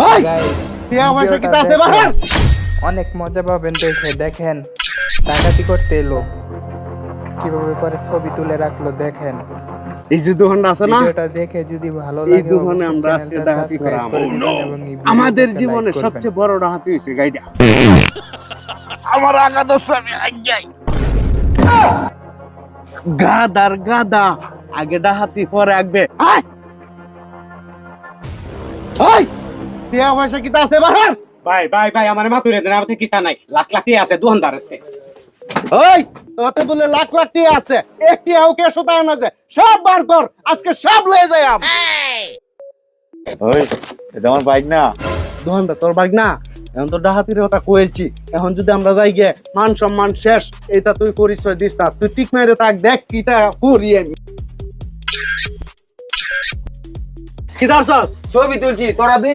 ওই গাইস টিয়া পয়সা কি আছে বাহার? অনেক মজা পাবেন দেখে। দেখেন ডাকাতি করতে এলো, কিভাবে পরে ছবি তুলে রাখলো দেখেন। এই যে দোকানটা আছে না, ভিডিওটা দেখে যদি ভালো এই লাগে দোকানে অবশ্যই আমরা আজকে চ্যানেলটা ডাকাতি সাবস্ক্রাইব করাম। করে দিবেন এবং এই আমাদের ভিডিওটাকে জীবনে লাইক করবেন। সবচেয়ে বড় ডাকাতি হয়েছে গাইডা। আমার আগা দোষ আমি আগে গাদার গাদা, আগে ডাহাতি পরে আগবে। আয় ওই টিয়া পয়সা কি আছে বাহার? ভাই ভাই ভাই আমার মাতুরে দেন, আমাদের কিস্তা নাই, লাখ লাখ টাকা আছে দোকানদার আছে। ওই তোতে বলে লাখ লাখ টিয়া আছে, একটি আউকে শতায় না যে সব বার কর, আজকে সব লয়ে যাই আম। ওই এটা আমার বাইক না। দোকানদার তোর বাইক না, এখন তো ডাহাতির কথা কয়েছি, এখন যদি আমরা যাই গিয়ে মান সম্মান শেষ, এইটা তুই পরিচয় দিস না, তুই ঠিক মেরে তাক দেখ কিটা করি আমি। কি দারছস? ছবি তুলছি, তোরা দুই